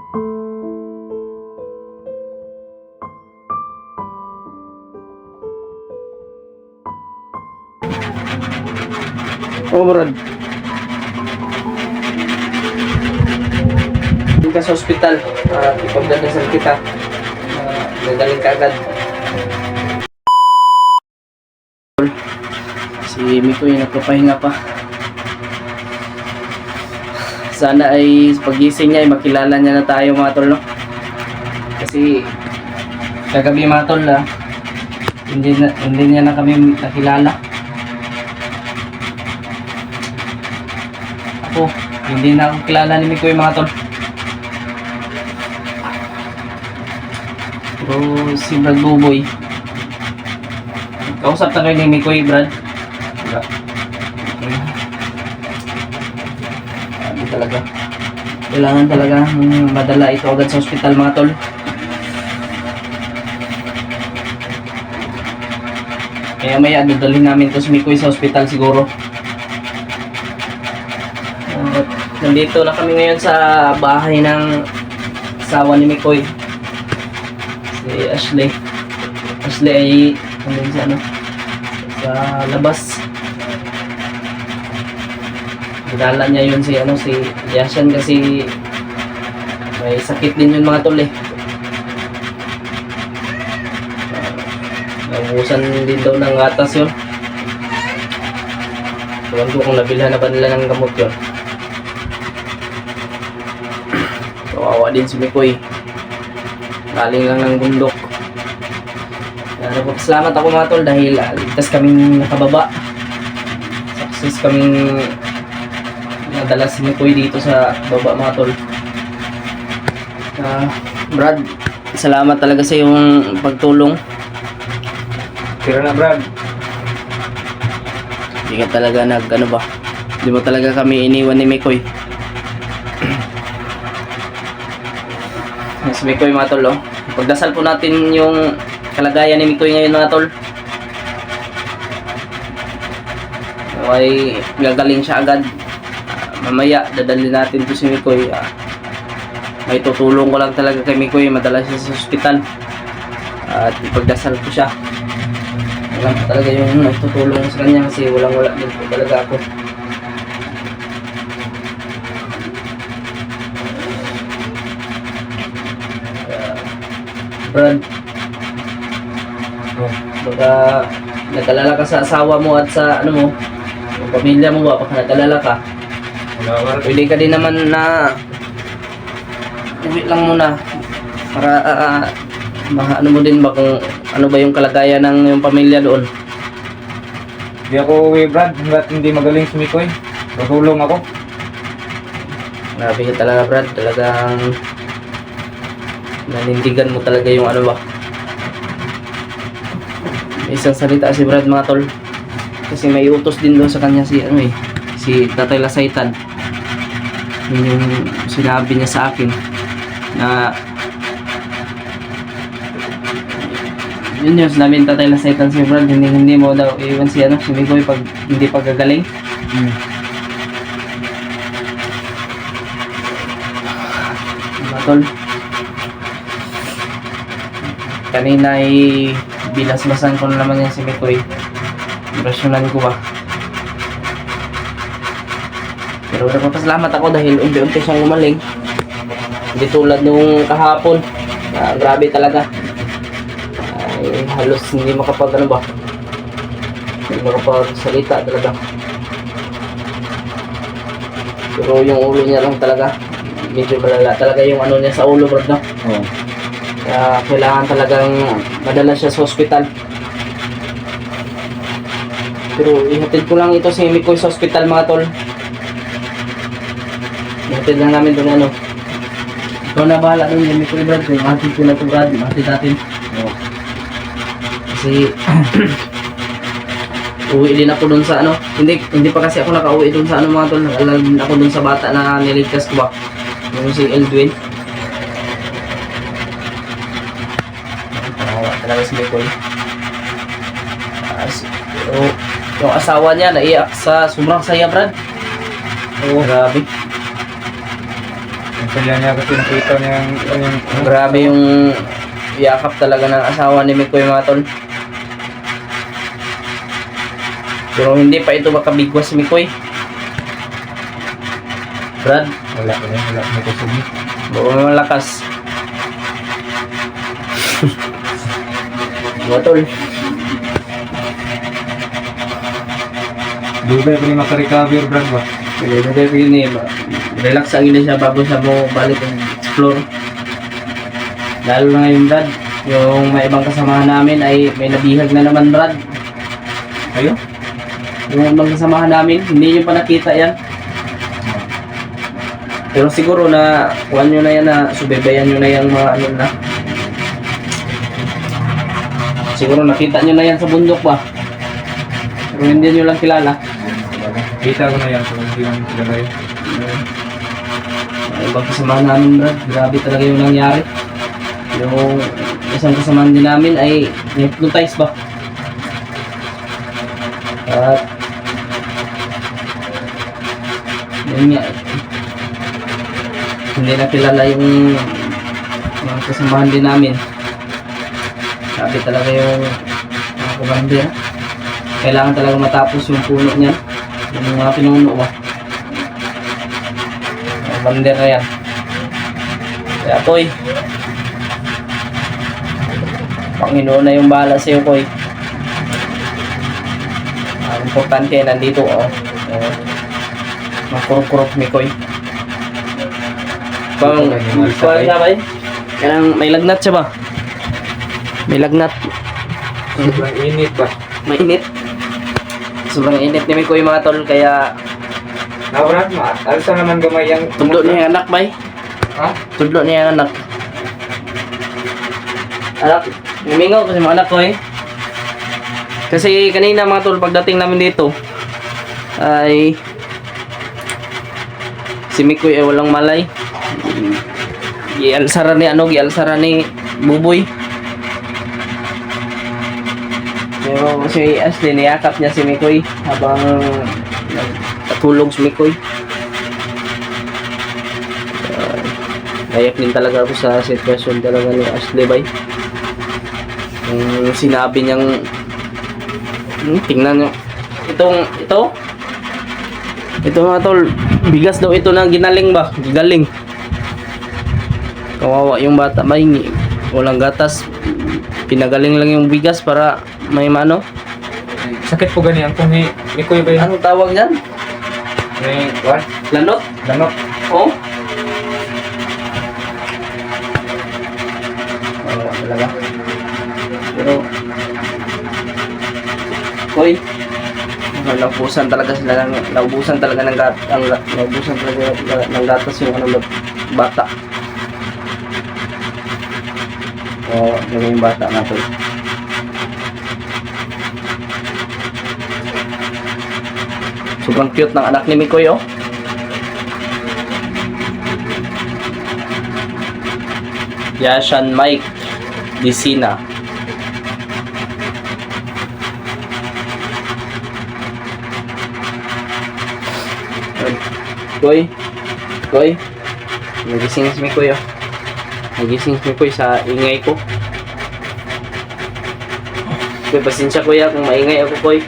Oh, Brad. Hindi ka sa ospital. Ipagdadasal kita. Gagaling ka agad. Si Mikoy nagpapahinga pa. Sana ay pagising niya ay makilala niya na tayo mga tol, no? Kasi kagabi mga tol, hindi niya na kami nakilala. Ako, hindi na ako kilala ni Mikoy mga tol. Pero si Brad Buboy, kausap na kayo ni Mikoy, Brad. Hindi talaga. Kailangan talaga madala ito agad sa ospital mga tol. Kaya maya dadalhin namin ito si Mikoy sa ospital siguro. Nandito na kami ngayon sa bahay ng asawa ni Mikoy, si Ashley. Ashley ay nandun sa sa labas. Nagdala niya yun si Yashan kasi may sakit din yun mga tol eh. Naubusan din daw ng gatas yun. Tuwan ko kung nabilhan na ba nila ng gamot yun. Kawawa din si Mikoy. Galing lang ng bundok. Nagpapasalamat ako mga tol dahil ligtas kaming nakababa. Success kaming nadala si Mikoy dito sa baba mga tol. Brad, salamat talaga sa iyong pagtulong. Tira na, Brad. Hindi ka talaga hindi mo talaga kami iniwan ni Mikoy. Si Mikoy mga tol, pagdasal po natin yung kalagayan ni Mikoy ngayon mga tol. Ay gagaling siya agad. Mamaya dadalhin natin to si Mikoy. May tutulong ko lang talaga kay Mikoy, madala siya sa ospital at ipagdasal ko siya. Alam ko talaga yung may tutulong sa kanya kasi walang-wala din po talaga ako. Brad, baka nag-alala ka sa asawa mo at sa yung pamilya mo ba? Baka nag-alala ka. Pwede ka din naman na uwi lang muna para ano mo din ba kung ano ba yung kalagayan ng yung pamilya doon. Hindi ako uwi, Brad, hanggat hindi magaling si Mikoy. Tutulong ako. Grabe ka talaga, Brad. Talagang nanindigan mo talaga yung isang salita si Brad mga tol. Kasi may utos din doon sa kanya si Tatay Lasaitan. Yun yung sinabi niya sa akin na yun yung sinabi ng Tatay Lasaitan si Brad, hindi mo daw iwan si Mikoy pag hindi pagagaling. Mga tol, kanina ay binasbasan ko na naman yan si Mikoy. Rasyonan ko ba? Pero nagpapasalamat ako dahil unti-unti siyang umaling. Hindi tulad nung kahapon. Grabe talaga. Ay, halos hindi hindi makapagsalita talaga. Pero yung ulo niya lang talaga medyo malala talaga yung niya sa ulo, bro, no? Oo. Kaya kailangan talagang madala siya sa ospital. Pero ihatid ko lang ito si Mikoy sa ospital mga tol. Ihatid lang namin doon ikaw na bahala doon yung Mikoy, Brad. Kung ihatid ko na ito, Brad, ihatid natin. Oo. Kasi uwi din ako doon sa hindi pa kasi ako nakauwi doon sa mga tol. Nag-alala din ako doon sa bata na niligtas ko ba, yung si Eldwin. Talaga si Mikoy. Pero yung asawa niya naiyak sa sobrang saya, Brad. Oo, grabe. saya niya kasi nakita niya yung Grabe yung yakap talaga ng asawa ni Mikoy mga tol. Pero hindi pa ito makabigwas si Mikoy. Brad, wala may kusumi. buo mo malakas. Mga tol. Dugay pa ni makarecover Brad ba? Dito ini relax ang ina siya bago siya mo balik and explore. Lalo na ngayon Brad, yung may ibang kasamahan namin ay may nabihag na naman Brad. Ayo? Yung ibang kasamahan namin, hindi nyo pa nakita yan. Pero siguro na kuhan nyo na yan na subaybayan nyo na yung mga ano na. Siguro nakita nyo na yan sa bundok ba? Pero hindi nyo lang kilala. Kita ko na yan kung hindi lang kilala yun. Ang ibang kasamahan namin Brad, grabe talaga yung nangyari. Yung isang kasamahan din namin ay hypnotize ba? At yun nga, hindi na kilala yung mga kasamahan din namin. Grabe talaga yung mga commander. Kailangan talaga matapos yung puno niya. Yung mga pinuno ba? Mga bander na yan. Kaya Koy, Panginoon na yung bahala sa'yo Koy. Ang importante nandito makurok-kurok ni Koy. Pang siya ba eh? Kanang may lagnat siya ba? May lagnat. Sobrang init ba? Mainit. Sobrang init ni Mikoy mga tol, kaya Brad, alsa naman gamay yung tudlo niya yung anak ba eh? Ha? Tudlo niya yung anak. Anak, mimingaw kasi mga anak ko eh. Kasi kanina mga tol, pagdating namin dito ay si Mikoy ay walang malay. Gialsara ni Buboy. Pero si Ashley, niyakap niya si Mikoy habang nagpatulog si Mikoy. Nayak din talaga ako sa sitwasyon talaga ni Ashley bay. Yung sinabi niyang tingnan nyo ito mga tol, bigas daw ito na ginaling ba? Gigaling. Kawawa yung bata, may walang gatas. Pinagaling lang yung bigas para may mano. Sakit po gani ang kung ni Mikoy ba yun? Anong tawag yan? May what? Lanot? Lanok. Oh? Kawawa talaga. Pero Koy, naubusan talaga sila naubusan talaga ng gatas yung ano bata. Yung bata nga to. Sobrang cute ng anak ni Mikoy oh. Yashan Mike Disina. Koy, nagising si Mikoy oh. Nagising si Mikoy sa ingay ko. Koy, pasensya kuya kung maingay ako Koy.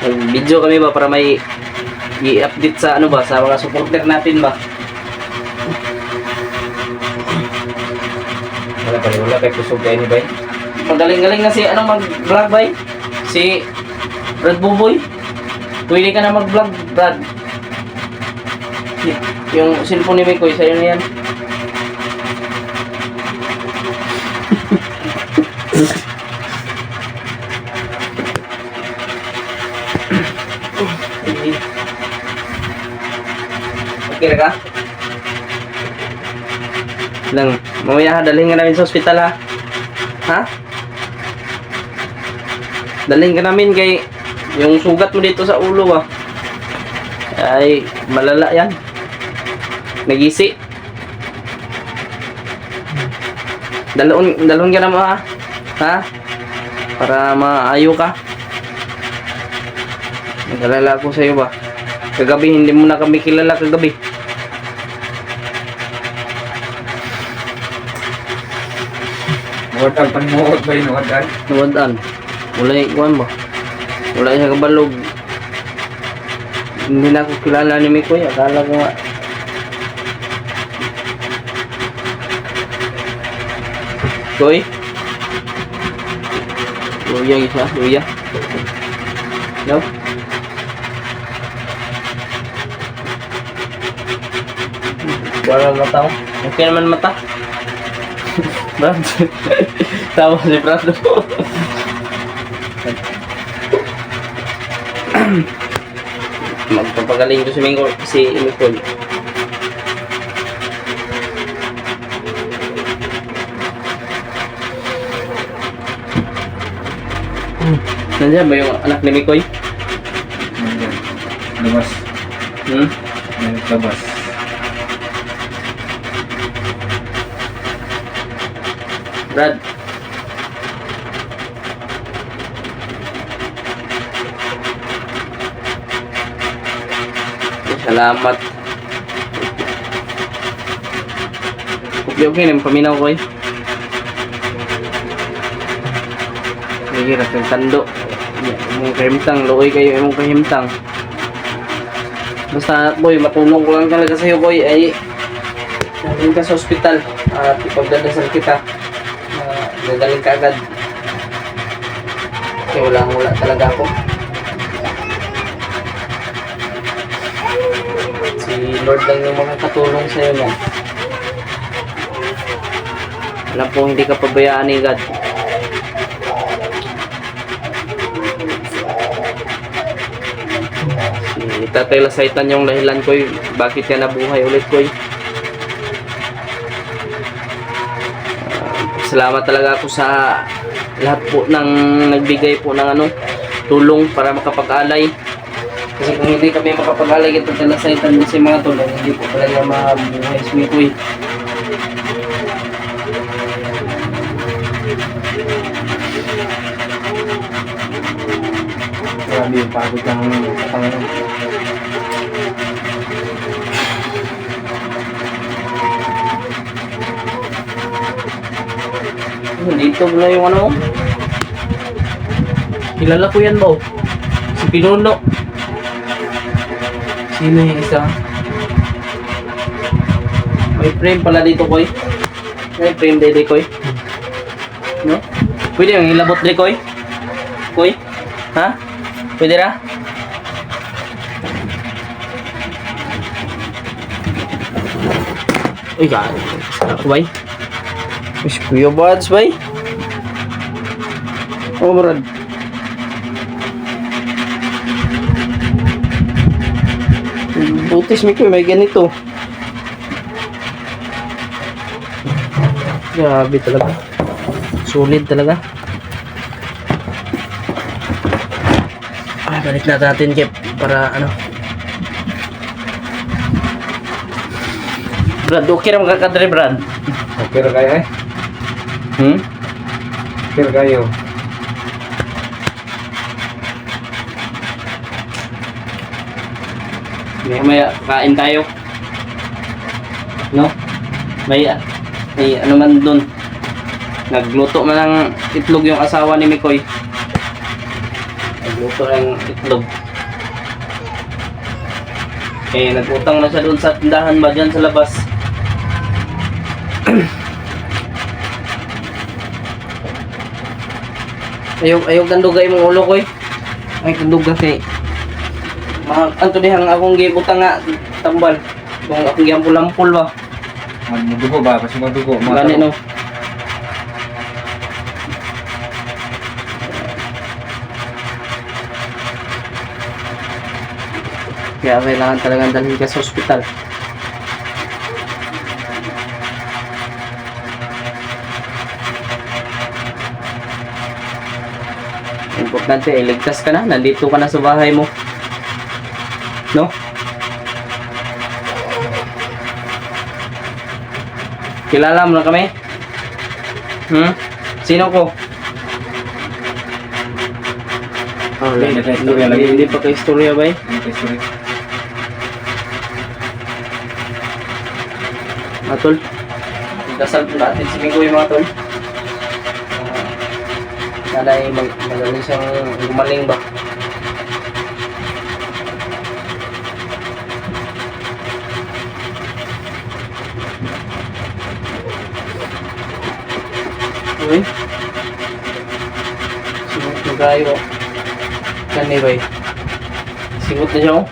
Nag-video kami ba para may i-update sa ano ba, sa mga supporter natin ba. Wala kay kusog kayo ni bay. Magaling-galing na si ano mag-vlog bay. Si Brad Buboy. Pwede ka na mag-vlog Brad. Yung cellphone ni Mikoy, sa'yo na yan. Okay na ka? Lang, mamaya dalhin ka namin sa ospital ha? Ha? Dalhin ka namin kay yung sugat mo dito sa ulo ay malala yan. Nagisi. Dalon ka na mo ha? Ha? Para maayo ka. Nag-alala ako sa'yo ba? Kagabi, hindi mo na kami kilala kagabi. Nuwadan, panimuot ba yung nuwadan? Nawadaan. Wala yung kuhan ba? Wala siya kabalog. Hindi na ako kilala ni Mikoy. Akala ko nga. Koy? Luya isa. Luya. No? Wala mata ko. Okay naman mata. Brad. Tawa si Brad. Magpapagaling ko si Mikoy. Nandiyan ba yung anak ni Mikoy? Nandiyan. Labas. Labas. Brad. Salamat. Okay, nang paminaw ko eh. Sige, rasang tando. Imong kahimtang, luoy kayo imong kahimtang. Basta boy, matulong ko lang talaga sa'yo boy ay nandun ka sa ospital at ipagdadasal kita. Gagaling ka agad. Kasi wala talaga ako. Si Lord lang yung makakatulong sa'yo yan. Alam po hindi ka pabayaan ni God. Si Tatay Lasaitan yung dahilan ko bakit ka nabuhay ulit ko. Salamat talaga ako sa lahat po ng nagbigay po ng tulong para makapag-alay. Kasi kung hindi kami makapag-alay ito Lasaitan kasi mga tulong, hindi po talaga mabuhay si Mikoy. Grabe yung pagod ng Panginoon. Dito na yung kilala ko yan ba? Si Pinuno. Sino yung isa? May frame pala dito, Koy. May frame dito, Koy. No? Pwede yung ilabot dito, Koy? Koy? Ha? Pwede ra? Uy, ako ba? Mas kuya Bads ba? Oh, Brad. Butis mi ko, may ganito. Grabe talaga. Solid talaga. Balik natin Kep para Brad, okay na magkakadre Brad. Okay ra kayo eh. Okay ra kayo. Maya kain tayo. No? May man dun. Nagluto man ng itlog yung asawa ni Mikoy. Nagluto ng itlog. Nagutang na siya doon sa tindahan ba dyan sa labas. Ayaw kandugay mong ulo koy. Ay kanduga kay anto dihang akong gibutang nga tambal. Kung akong giampul-ampul ba. Madugo ba? Kasi madugo. Gani no. Kaya kailangan talagang dalhin ka sa ospital. Importante, iligtas ka na. Nandito ka na sa bahay mo. No? Kilala mo na kami? Sino ko? Hindi pa ka-istorya ba eh? Mga tol, dasal po natin si Mikoy mga tol. Sana ay magaling siyang gumaling ba. Uy. Singot na tayo. Kani ba? Singot na siya oh.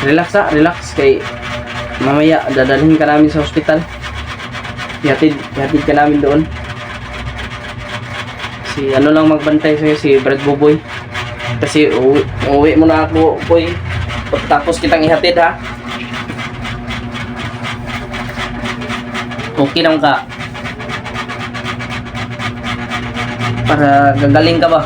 Relax kay mamaya dadalhin ka namin sa ospital. Yatid ka namin doon. Si ano lang magbantay sa'yo, si Brad Boboy. Kasi uwi mo na ako, boy. Tapos kitang ihatid ha. Okay lang ka. Para gagaling ka ba?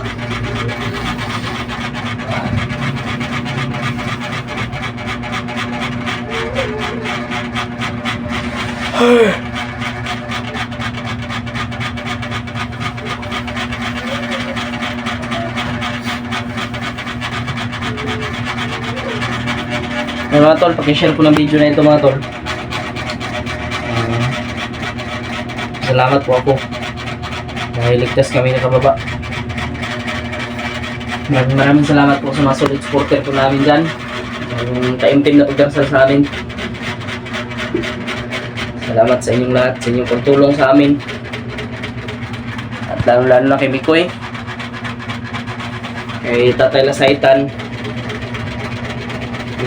Ay, mga tol, pakishare ko ng video na ito mga tol. Salamat po ako dahil ligtas kami nakababa. Maraming salamat po sa mga solid supporter po namin dyan, yung taimtim na pagdarsal sa amin. Salamat sa inyong lahat, sa inyong pagtulong sa amin. At lalo na kay Mikoy, kay Tatay Lasaitan.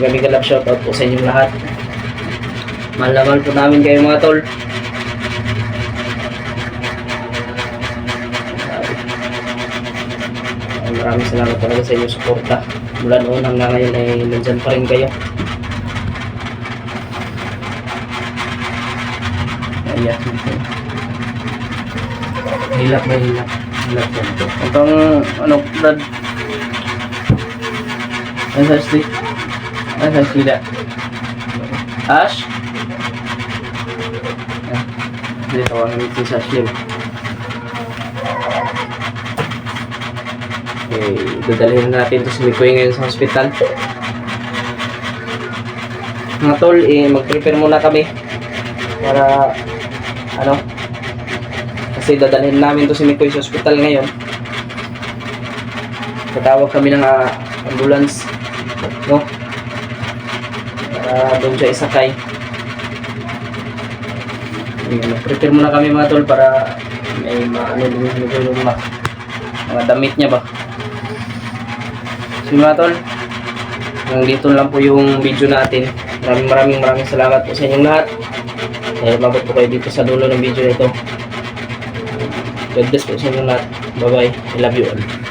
Mega love shoutout po sa inyong lahat. Mahal na mahal po namin kayo mga tol. Maraming salamat talaga sa inyong suporta. Mula noon hanggang ngayon ay nandyan pa rin kayo. Ayan. Hilap. Hilap po ito. Itong ano, Brad. Ano sa stick? Ano sa sila? Ash? Dito ang namitin sa Ashley. Okay, dadalhin natin ito si Mikoy ngayon sa hospital. Mga tol, mag-prepare muna kami para ano, kasi dadalhin namin ito si Mikoy sa hospital ngayon. Tatawag kami ng ambulance, no? Para doon siya isakay. Mag-prepare muna kami mga tol para may ano yung mga damit niya ba. So mga tol, hanggang dito lang po yung video natin. Maraming salamat po sa inyong lahat. Dahil mabot po kayo dito sa dulo ng video nito. God bless po sa inyong lahat. Bye bye. I love you all.